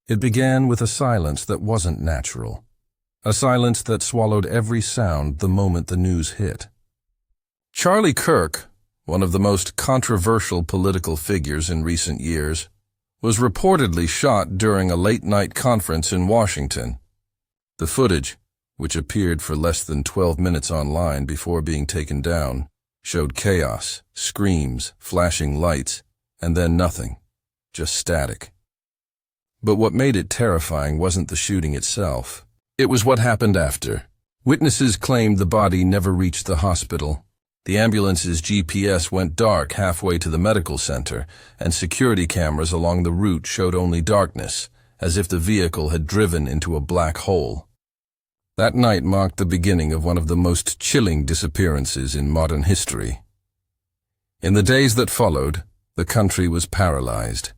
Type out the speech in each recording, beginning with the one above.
It began with a silence that wasn't natural, a silence that swallowed every sound the moment the news hit. Charlie Kirk, one of the most controversial political figures in recent years, was reportedly shot during a late-night conference in Washington. The footage, which appeared for less than 12 minutes online before being taken down, showed chaos, screams, flashing lights, and then nothing, just static. But what made it terrifying wasn't the shooting itself. It was what happened after. Witnesses claimed the body never reached the hospital. The ambulance's GPS went dark halfway to the medical center, and security cameras along the route showed only darkness, as if the vehicle had driven into a black hole. That night marked the beginning of one of the most chilling disappearances in modern history. In the days that followed, the country was paralyzed.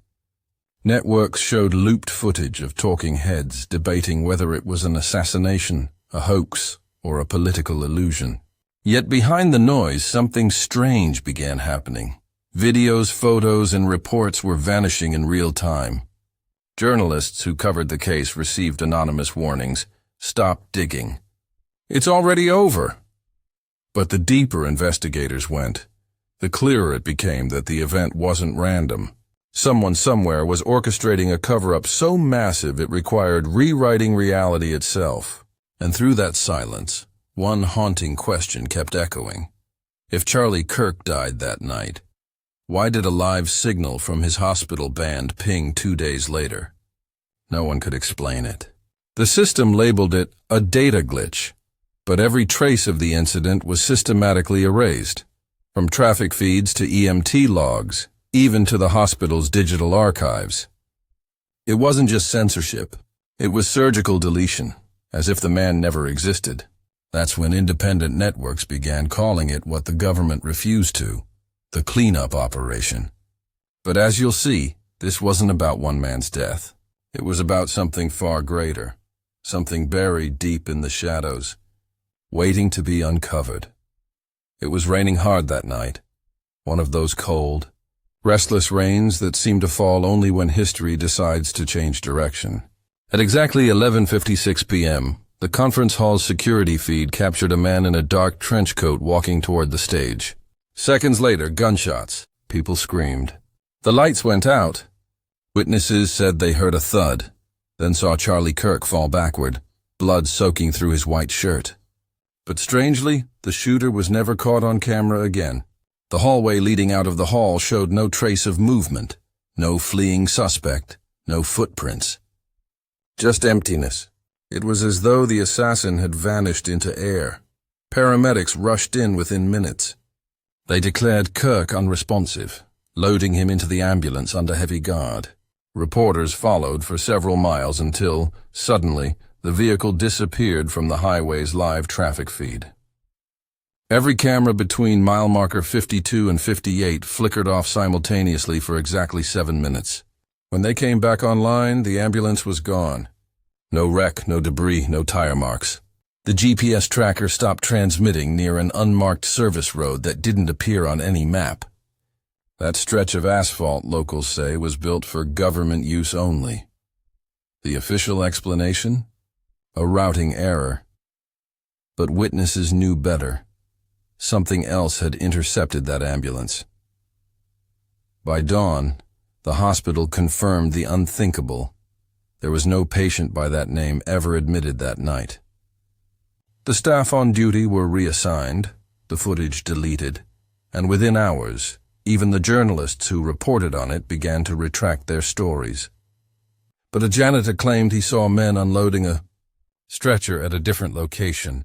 Networks showed looped footage of talking heads debating whether it was an assassination, a hoax, or a political illusion. Yet behind the noise, something strange began happening. Videos, photos, and reports were vanishing in real time. Journalists who covered the case received anonymous warnings. Stop digging. It's already over. But the deeper investigators went, the clearer it became that the event wasn't random. Someone somewhere was orchestrating a cover-up so massive it required rewriting reality itself. And through that silence, one haunting question kept echoing. If Charlie Kirk died that night, why did a live signal from his hospital band ping 2 days later? No one could explain it. The system labeled it a data glitch, but every trace of the incident was systematically erased, from traffic feeds to EMT logs, even to the hospital's digital archives. It wasn't just censorship, it was surgical deletion, as if the man never existed. That's when independent networks began calling it what the government refused to, the cleanup operation. But as you'll see, this wasn't about one man's death. It was about something far greater, something buried deep in the shadows, waiting to be uncovered. It was raining hard that night, one of those cold, restless rains that seem to fall only when history decides to change direction. At exactly 11:56 p.m., the conference hall's security feed captured a man in a dark trench coat walking toward the stage. Seconds later, gunshots. People screamed. The lights went out. Witnesses said they heard a thud, then saw Charlie Kirk fall backward, blood soaking through his white shirt. But strangely, the shooter was never caught on camera again. The hallway leading out of the hall showed no trace of movement, no fleeing suspect, no footprints. Just emptiness. It was as though the assassin had vanished into air. Paramedics rushed in within minutes. They declared Kirk unresponsive, loading him into the ambulance under heavy guard. Reporters followed for several miles until, suddenly, the vehicle disappeared from the highway's live traffic feed. Every camera between mile marker 52 and 58 flickered off simultaneously for exactly 7 minutes. When they came back online, the ambulance was gone. No wreck, no debris, no tire marks. The GPS tracker stopped transmitting near an unmarked service road that didn't appear on any map. That stretch of asphalt, locals say, was built for government use only. The official explanation? A routing error. But witnesses knew better. Something else had intercepted that ambulance. By dawn, the hospital confirmed the unthinkable. There was no patient by that name ever admitted that night. The staff on duty were reassigned, the footage deleted, and within hours, even the journalists who reported on it began to retract their stories. But a janitor claimed he saw men unloading a stretcher at a different location,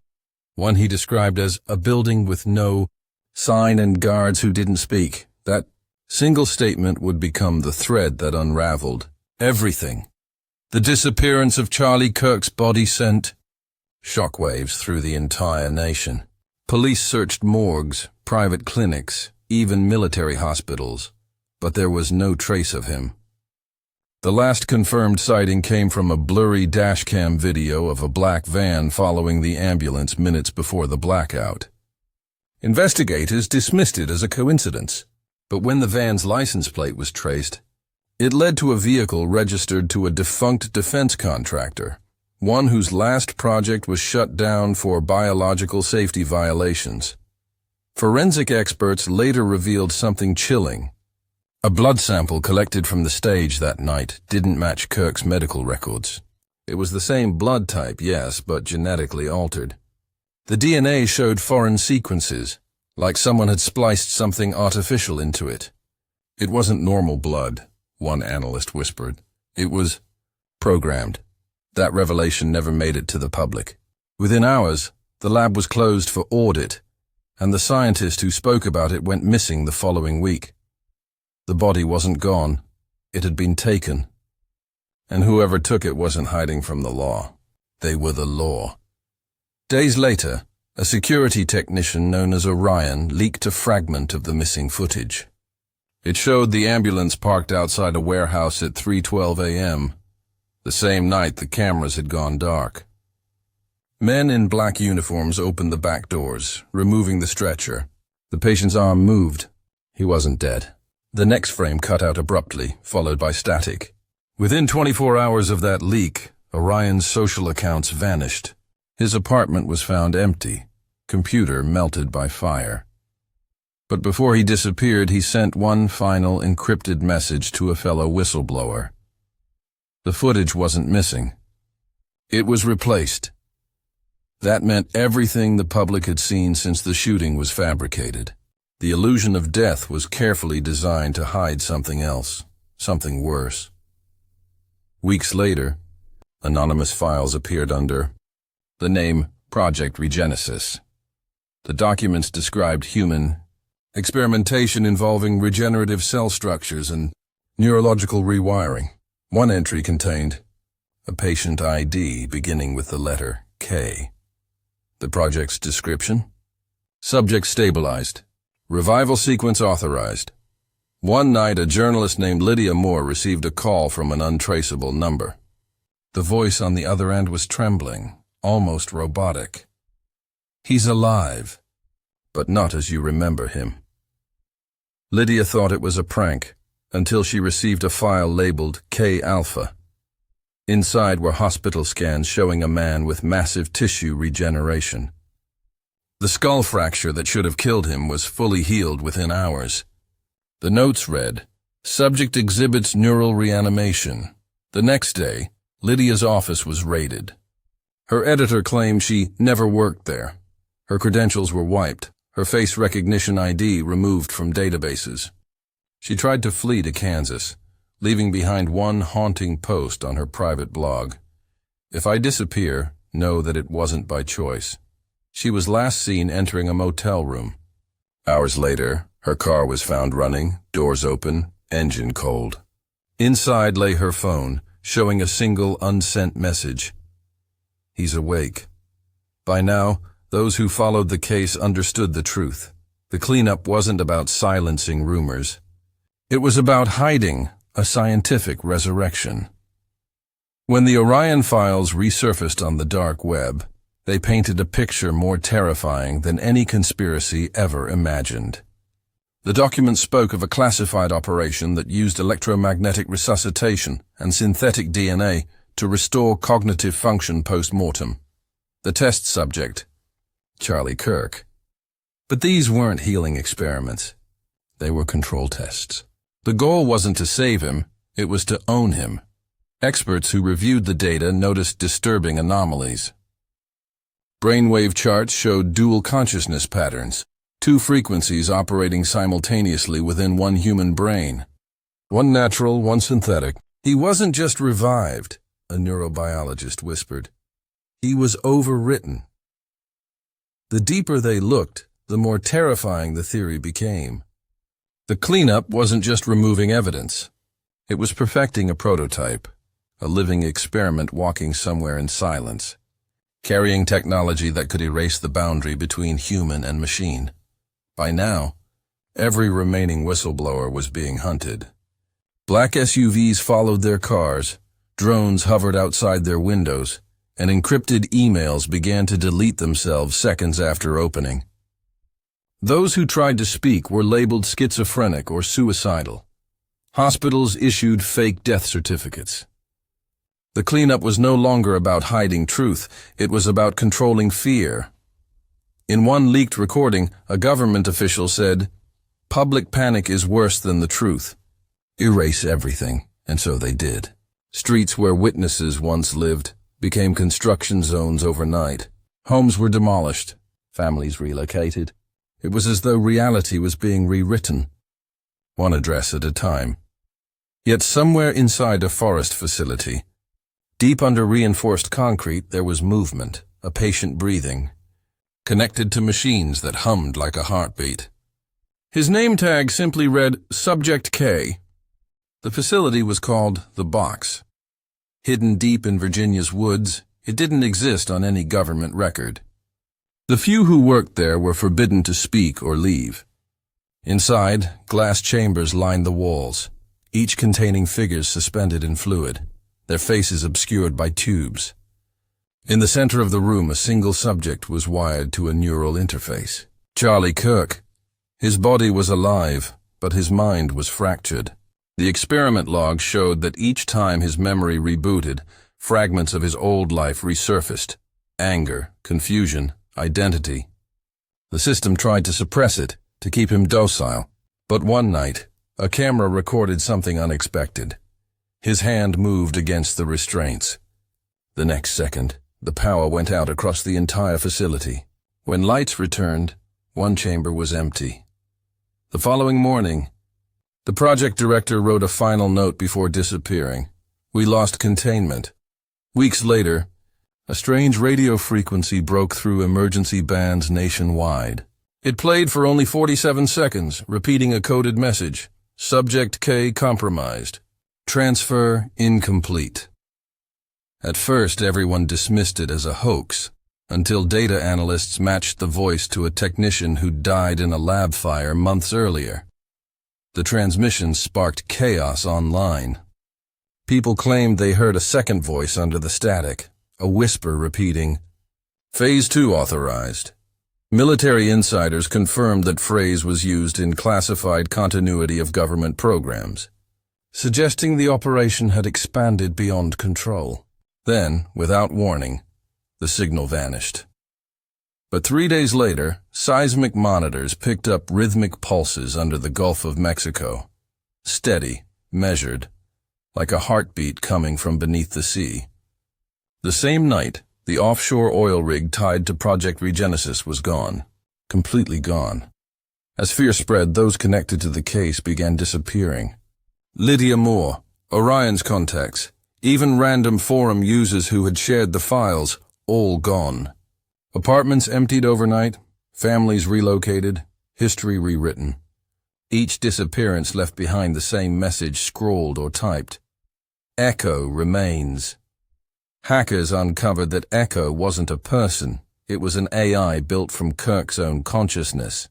one he described as a building with no sign and guards who didn't speak. That single statement would become the thread that unraveled everything. The disappearance of Charlie Kirk's body sent shockwaves through the entire nation. Police searched morgues, private clinics, even military hospitals, but there was no trace of him. The last confirmed sighting came from a blurry dashcam video of a black van following the ambulance minutes before the blackout. Investigators dismissed it as a coincidence, but when the van's license plate was traced, It led to a vehicle registered to a defunct defense contractor, one whose last project was shut down for biological safety violations. Forensic experts later revealed something chilling. A blood sample collected from the stage that night didn't match Kirk's medical records. It was the same blood type, yes, but genetically altered. The DNA showed foreign sequences, like someone had spliced something artificial into it. It wasn't normal blood, one analyst whispered. It was programmed. That revelation never made it to the public. Within hours, the lab was closed for audit, and the scientist who spoke about it went missing the following week. The body wasn't gone. It had been taken. And whoever took it wasn't hiding from the law. They were the law. Days later, a security technician known as Orion leaked a fragment of the missing footage. It showed the ambulance parked outside a warehouse at 3:12 a.m., the same night the cameras had gone dark. Men in black uniforms opened the back doors, removing the stretcher. The patient's arm moved. He wasn't dead. The next frame cut out abruptly, followed by static. Within 24 hours of that leak, Orion's social accounts vanished. His apartment was found empty, computer melted by fire. But before he disappeared, he sent one final encrypted message to a fellow whistleblower. The footage wasn't missing. It was replaced. That meant everything the public had seen since the shooting was fabricated. The illusion of death was carefully designed to hide something else, something worse. Weeks later, anonymous files appeared under the name Project Regenesis. The documents described human experimentation involving regenerative cell structures and neurological rewiring. One entry contained a patient ID beginning with the letter K. The project's description: subject stabilized. Revival sequence authorized. One night, a journalist named Lydia Moore received a call from an untraceable number. The voice on the other end was trembling, almost robotic. He's alive, but not as you remember him. Lydia thought it was a prank until she received a file labeled K-alpha. Inside were hospital scans showing a man with massive tissue regeneration. The skull fracture that should have killed him was fully healed within hours. The notes read, "Subject exhibits neural reanimation." The next day, Lydia's office was raided. Her editor claimed she never worked there. Her credentials were wiped, her face recognition ID removed from databases. She tried to flee to Kansas, leaving behind one haunting post on her private blog. "If I disappear, know that it wasn't by choice." She was last seen entering a motel room. Hours later, her car was found running, doors open, engine cold. Inside lay her phone, showing a single unsent message. He's awake. By now, those who followed the case understood the truth. The cleanup wasn't about silencing rumors. It was about hiding a scientific resurrection. When the Orion files resurfaced on the dark web, they painted a picture more terrifying than any conspiracy ever imagined. The documents spoke of a classified operation that used electromagnetic resuscitation and synthetic DNA to restore cognitive function post-mortem. The test subject, Charlie Kirk. But these weren't healing experiments. They were control tests. The goal wasn't to save him, it was to own him. Experts who reviewed the data noticed disturbing anomalies. Brainwave charts showed dual consciousness patterns, two frequencies operating simultaneously within one human brain. One natural, one synthetic. He wasn't just revived, a neurobiologist whispered. He was overwritten. The deeper they looked, the more terrifying the theory became. The cleanup wasn't just removing evidence. It was perfecting a prototype, a living experiment walking somewhere in silence, carrying technology that could erase the boundary between human and machine. By now, every remaining whistleblower was being hunted. Black SUVs followed their cars, drones hovered outside their windows, and encrypted emails began to delete themselves seconds after opening. Those who tried to speak were labeled schizophrenic or suicidal. Hospitals issued fake death certificates. The cleanup was no longer about hiding truth, it was about controlling fear. In one leaked recording, a government official said, "Public panic is worse than the truth. Erase everything," and so they did. Streets where witnesses once lived became construction zones overnight. Homes were demolished, families relocated. It was as though reality was being rewritten, one address at a time. Yet somewhere inside a forest facility, deep under reinforced concrete, there was movement, a patient breathing, connected to machines that hummed like a heartbeat. His name tag simply read Subject K. The facility was called The Box. Hidden deep in Virginia's woods, it didn't exist on any government record. The few who worked there were forbidden to speak or leave. Inside, glass chambers lined the walls, each containing figures suspended in fluid, their faces obscured by tubes. In the center of the room, a single subject was wired to a neural interface. Charlie Kirk. His body was alive, but his mind was fractured. The experiment log showed that each time his memory rebooted, fragments of his old life resurfaced. Anger, confusion, identity. The system tried to suppress it, to keep him docile. But one night, a camera recorded something unexpected. His hand moved against the restraints. The next second, the power went out across the entire facility. When lights returned, one chamber was empty. The following morning, the project director wrote a final note before disappearing. "We lost containment." Weeks later, a strange radio frequency broke through emergency bands nationwide. It played for only 47 seconds, repeating a coded message. Subject K compromised. Transfer incomplete. At first, everyone dismissed it as a hoax, until data analysts matched the voice to a technician who died in a lab fire months earlier. The transmission sparked chaos online. People claimed they heard a second voice under the static, a whisper repeating, "Phase 2 authorized." Military insiders confirmed that phrase was used in classified continuity of government programs, suggesting the operation had expanded beyond control. Then, without warning, the signal vanished. But 3 days later, seismic monitors picked up rhythmic pulses under the Gulf of Mexico. Steady, measured, like a heartbeat coming from beneath the sea. The same night, the offshore oil rig tied to Project Regenesis was gone. Completely gone. As fear spread, those connected to the case began disappearing. Lydia Moore, Orion's contacts, even random forum users who had shared the files, all gone. Apartments emptied overnight, families relocated, history rewritten. Each disappearance left behind the same message scrawled or typed. Echo remains. Hackers uncovered that Echo wasn't a person. It was an AI built from Kirk's own consciousness,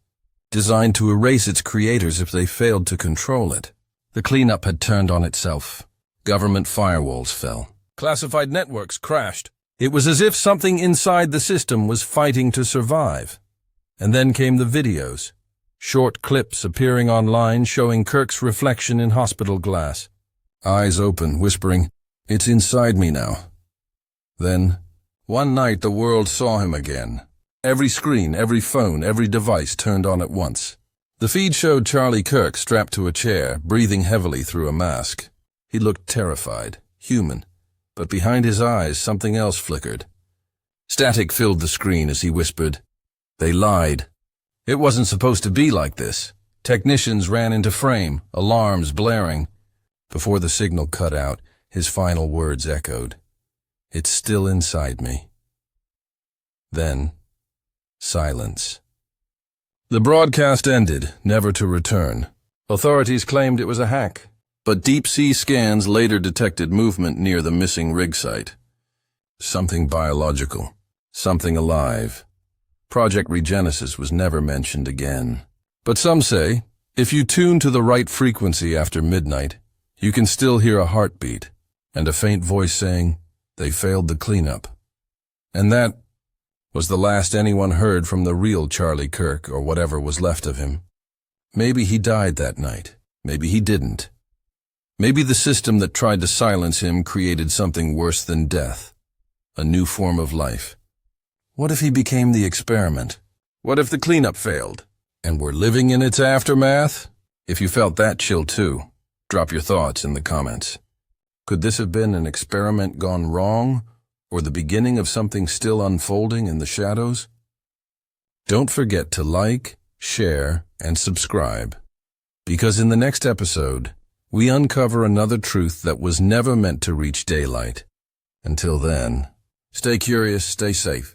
designed to erase its creators if they failed to control it. The cleanup had turned on itself. Government firewalls fell. Classified networks crashed. It was as if something inside the system was fighting to survive. And then came the videos. Short clips appearing online showing Kirk's reflection in hospital glass. Eyes open, whispering, "It's inside me now." Then, one night the world saw him again. Every screen, every phone, every device turned on at once. The feed showed Charlie Kirk strapped to a chair, breathing heavily through a mask. He looked terrified, human, but behind his eyes something else flickered. Static filled the screen as he whispered, "They lied. It wasn't supposed to be like this." Technicians ran into frame, alarms blaring. Before the signal cut out, his final words echoed, "It's still inside me." Then, silence. The broadcast ended, never to return. Authorities claimed it was a hack, but deep-sea scans later detected movement near the missing rig site. Something biological, something alive. Project Regenesis was never mentioned again. But some say, if you tune to the right frequency after midnight, you can still hear a heartbeat and a faint voice saying, "They failed the cleanup." And that was the last anyone heard from the real Charlie Kirk or whatever was left of him. Maybe he died that night. Maybe he didn't. Maybe the system that tried to silence him created something worse than death, a new form of life. What if he became the experiment? What if the cleanup failed, and we're living in its aftermath? If you felt that chill too, drop your thoughts in the comments. Could this have been an experiment gone wrong, or the beginning of something still unfolding in the shadows? Don't forget to like, share, and subscribe, because in the next episode, we uncover another truth that was never meant to reach daylight. Until then, stay curious, stay safe.